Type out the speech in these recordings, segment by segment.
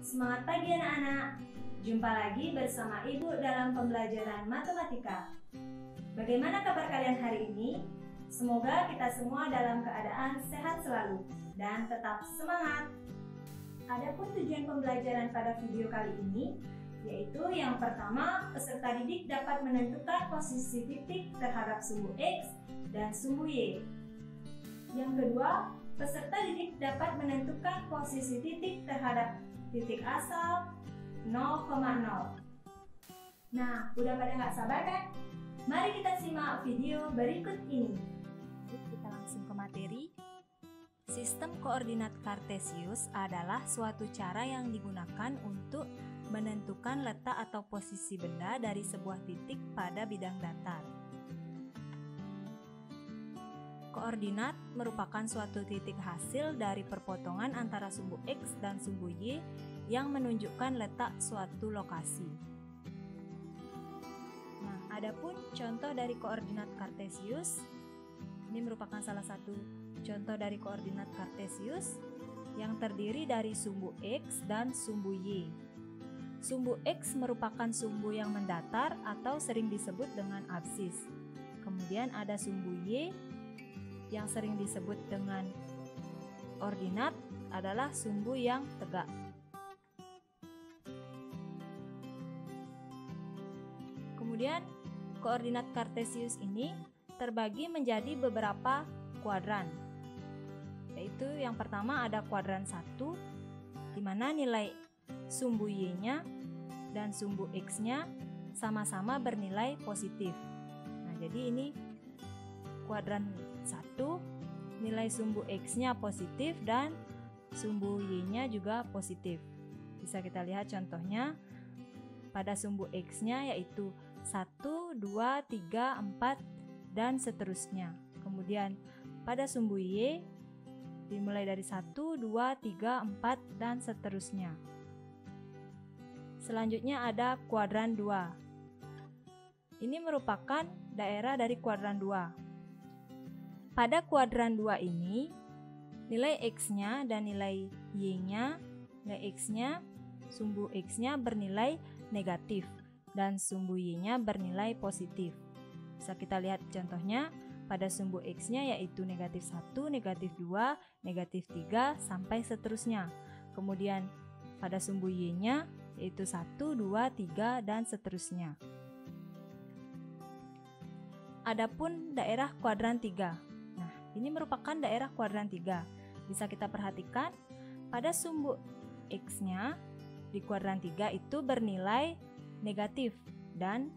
Semangat pagi anak-anak. Jumpa lagi bersama Ibu dalam pembelajaran matematika. Bagaimana kabar kalian hari ini? Semoga kita semua dalam keadaan sehat selalu dan tetap semangat. Adapun tujuan pembelajaran pada video kali ini, yaitu yang pertama, peserta didik dapat menentukan posisi titik terhadap sumbu X dan sumbu Y. Yang kedua, peserta didik dapat menentukan posisi titik terhadap titik asal 0,0. Nah, udah pada nggak sabar kan? Mari kita simak video berikut ini. Kita langsung ke materi. Sistem koordinat kartesius adalah suatu cara yang digunakan untuk menentukan letak atau posisi benda dari sebuah titik pada bidang datar. Koordinat merupakan suatu titik hasil dari perpotongan antara sumbu X dan sumbu Y yang menunjukkan letak suatu lokasi. Nah, adapun contoh dari koordinat kartesius, ini merupakan salah satu contoh dari koordinat kartesius yang terdiri dari sumbu X dan sumbu Y. Sumbu X merupakan sumbu yang mendatar atau sering disebut dengan absis. Kemudian ada sumbu Y yang sering disebut dengan ordinat adalah sumbu yang tegak. Kemudian koordinat kartesius ini terbagi menjadi beberapa kuadran. Yaitu yang pertama ada kuadran 1 di mana nilai sumbu Y-nya dan sumbu X-nya sama-sama bernilai positif. Nah, jadi ini kuadran 1, nilai sumbu X-nya positif dan sumbu Y-nya juga positif. Bisa kita lihat contohnya pada sumbu X-nya yaitu 1, 2, 3, 4, dan seterusnya. Kemudian pada sumbu Y dimulai dari 1, 2, 3, 4, dan seterusnya. Selanjutnya ada kuadran 2. Ini merupakan daerah dari kuadran 2. Pada kuadran 2 ini, nilai X-nya dan nilai Y-nya, nilai X-nya, sumbu X-nya bernilai negatif dan sumbu Y-nya bernilai positif. Bisa kita lihat contohnya pada sumbu X-nya yaitu negatif 1, negatif 2, negatif 3, sampai seterusnya. Kemudian pada sumbu Y-nya yaitu 1, 2, 3, dan seterusnya. Adapun daerah kuadran 3. Ini merupakan daerah kuadran 3. Bisa kita perhatikan pada sumbu X-nya di kuadran 3 itu bernilai negatif dan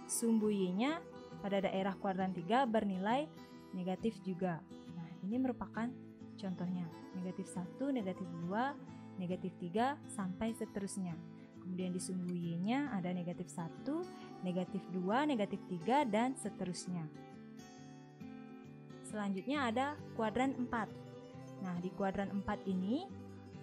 sumbu Y-nya pada daerah kuadran 3 bernilai negatif juga. Nah, ini merupakan contohnya. Negatif 1, negatif 2, negatif 3, sampai seterusnya. Kemudian di sumbu Y-nya ada negatif 1, negatif 2, negatif 3, dan seterusnya. Selanjutnya ada kuadran 4. Nah, di kuadran 4 ini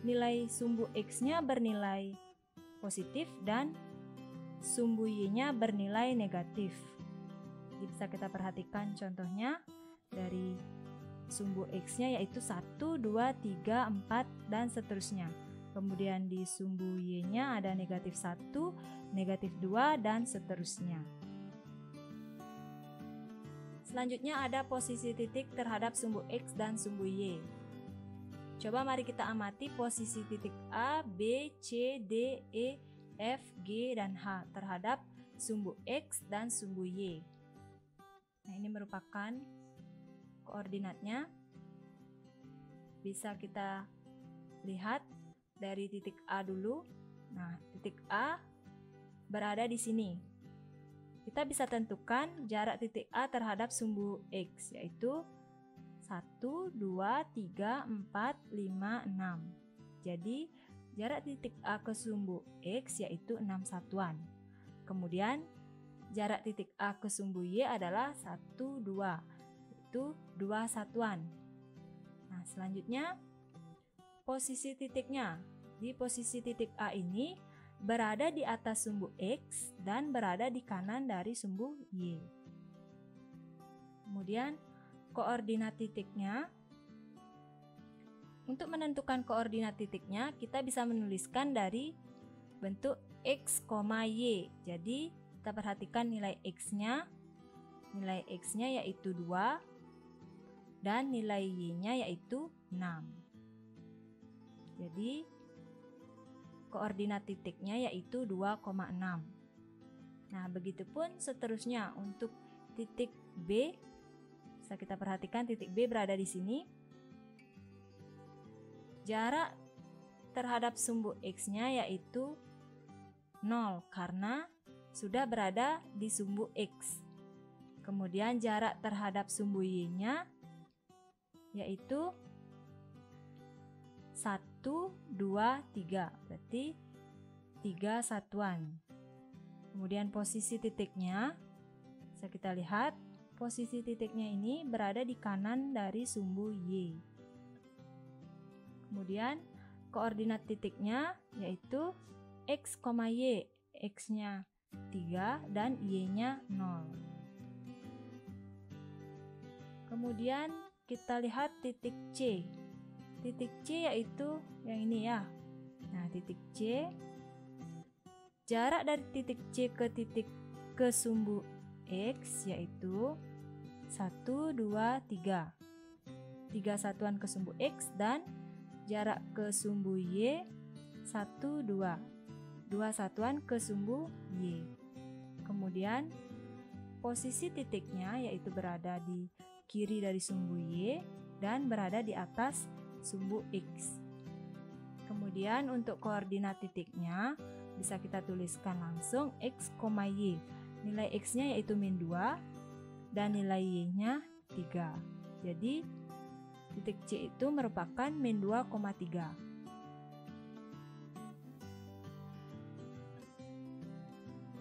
nilai sumbu X-nya bernilai positif dan sumbu Y-nya bernilai negatif. Jadi bisa kita perhatikan contohnya dari sumbu X-nya yaitu 1, 2, 3, 4, dan seterusnya. Kemudian di sumbu Y-nya ada negatif 1, negatif 2, dan seterusnya. Selanjutnya ada posisi titik terhadap sumbu X dan sumbu Y. Coba mari kita amati posisi titik A, B, C, D, E, F, G, dan H terhadap sumbu X dan sumbu Y. Nah, ini merupakan koordinatnya. Bisa kita lihat dari titik A dulu. Nah, titik A berada di sini. Kita bisa tentukan jarak titik A terhadap sumbu X, yaitu 1, 2, 3, 4, 5, 6. Jadi, jarak titik A ke sumbu X yaitu 6 satuan. Kemudian, jarak titik A ke sumbu Y adalah 1, 2, yaitu 2 satuan. Nah, selanjutnya, posisi titiknya. Di posisi titik A ini, berada di atas sumbu X dan berada di kanan dari sumbu Y. Kemudian koordinat titiknya Untuk menentukan koordinat titiknya, kita bisa menuliskan dari bentuk X, Y. Jadi, kita perhatikan nilai X-nya. Nilai X-nya yaitu 2 dan nilai Y-nya yaitu 6. Jadi, koordinat titiknya yaitu 2,6. Nah, begitupun seterusnya untuk titik B. Bisa kita perhatikan titik B berada di sini. Jarak terhadap sumbu X-nya yaitu 0 karena sudah berada di sumbu X. Kemudian jarak terhadap sumbu Y-nya yaitu 1, 2, 3. Berarti 3 satuan. Kemudian posisi titiknya, bisa kita lihat posisi titiknya ini berada di kanan dari sumbu Y. Kemudian koordinat titiknya yaitu X, Y. X-nya 3 dan Y-nya 0. Kemudian kita lihat titik C. Titik C yaitu yang ini ya. Nah, titik C, jarak dari titik C ke sumbu X yaitu 1, 2, 3. 3 satuan ke sumbu X dan jarak ke sumbu Y 1, 2. 2 satuan ke sumbu Y. Kemudian posisi titiknya yaitu berada di kiri dari sumbu Y dan berada di atas sumbu X. Kemudian untuk koordinat titiknya bisa kita tuliskan langsung X, Y. Nilai X-nya yaitu -2 dan nilai Y-nya 3. Jadi titik C itu merupakan -2,3.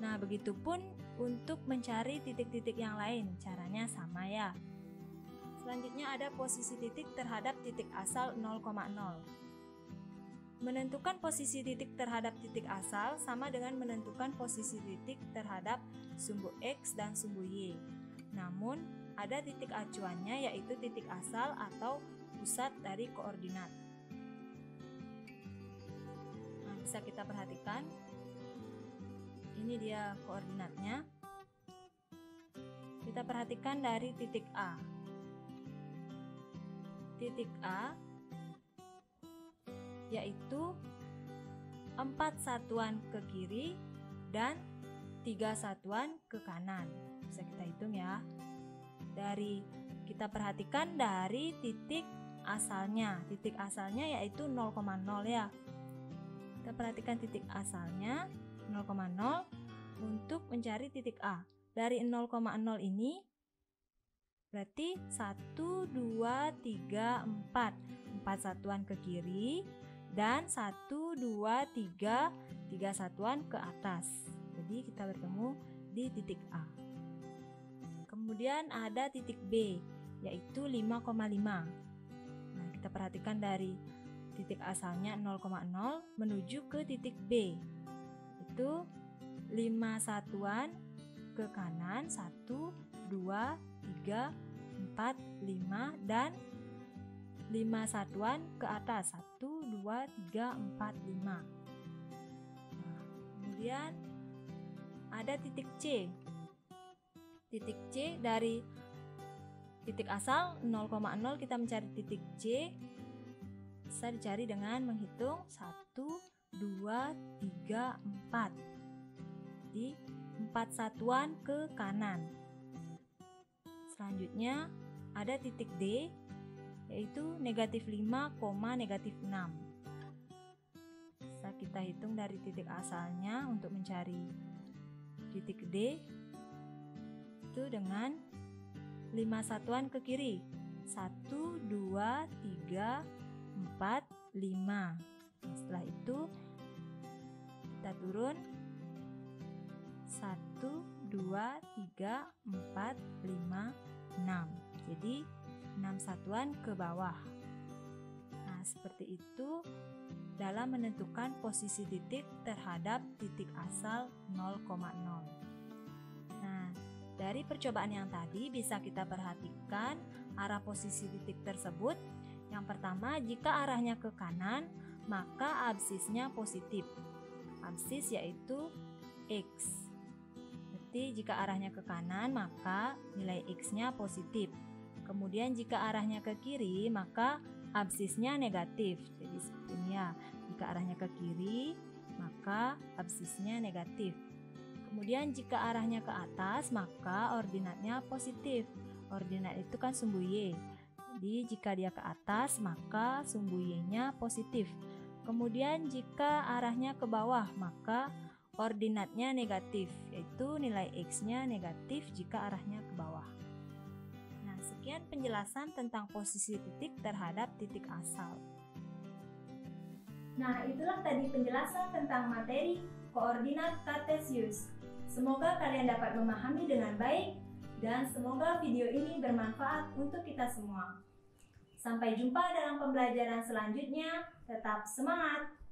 Nah, begitupun untuk mencari titik-titik yang lain, caranya sama ya. Selanjutnya ada posisi titik terhadap titik asal 0,0. Menentukan posisi titik terhadap titik asal sama dengan menentukan posisi titik terhadap sumbu X dan sumbu Y. Namun, ada titik acuannya yaitu titik asal atau pusat dari koordinat. Nah, bisa kita perhatikan. Ini dia koordinatnya. Kita perhatikan dari titik A. Titik A yaitu 4 satuan ke kiri dan 3 satuan ke kanan. Bisa kita hitung ya. Kita perhatikan dari titik asalnya. Titik asalnya yaitu 0,0 ya. Kita perhatikan titik asalnya 0,0 untuk mencari titik A. Dari 0,0 ini berarti 1, 2, 3, 4. 4 satuan ke kiri dan 1, 2, 3 satuan ke atas. Jadi kita bertemu di titik A. Kemudian ada titik B yaitu 5,5. Nah, kita perhatikan dari titik asalnya 0,0 menuju ke titik B. Itu 5 satuan ke kanan 1, 2, 3, 4, 5 dan 5 satuan ke atas 1, 2, 3, 4, 5. Nah, kemudian ada titik C. Titik C dari titik asal 0,0 kita mencari titik C bisa dicari dengan menghitung 1, 2, 3, 4. Di 4 satuan ke kanan. Selanjutnya ada titik D yaitu -5, -6. Bisa kita hitung dari titik asalnya untuk mencari titik D itu dengan 5 satuan ke kiri 1, 2, 3, 4, 5. Setelah itu kita turun 1, 2, 3, 4, 5, 6. Jadi 6 satuan ke bawah. Nah, seperti itu dalam menentukan posisi titik terhadap titik asal 0,0. Nah, dari percobaan yang tadi bisa kita perhatikan arah posisi titik tersebut Yang pertama, jika arahnya ke kanan, maka absisnya positif. Absis yaitu X. Berarti jika arahnya ke kanan, maka nilai X-nya positif. Kemudian jika arahnya ke kiri, maka absisnya negatif. Jadi seperti ini ya. Jika arahnya ke kiri, maka absisnya negatif. Kemudian jika arahnya ke atas, maka ordinatnya positif. Ordinat itu kan sumbu Y. Jadi jika dia ke atas, maka sumbu Y-nya positif. Kemudian jika arahnya ke bawah, maka ordinatnya negatif, yaitu nilai X-nya negatif jika arahnya ke bawah. Nah, sekian penjelasan tentang posisi titik terhadap titik asal. Nah, itulah tadi penjelasan tentang materi koordinat kartesius. Semoga kalian dapat memahami dengan baik dan semoga video ini bermanfaat untuk kita semua. Sampai jumpa dalam pembelajaran selanjutnya. Tetap semangat!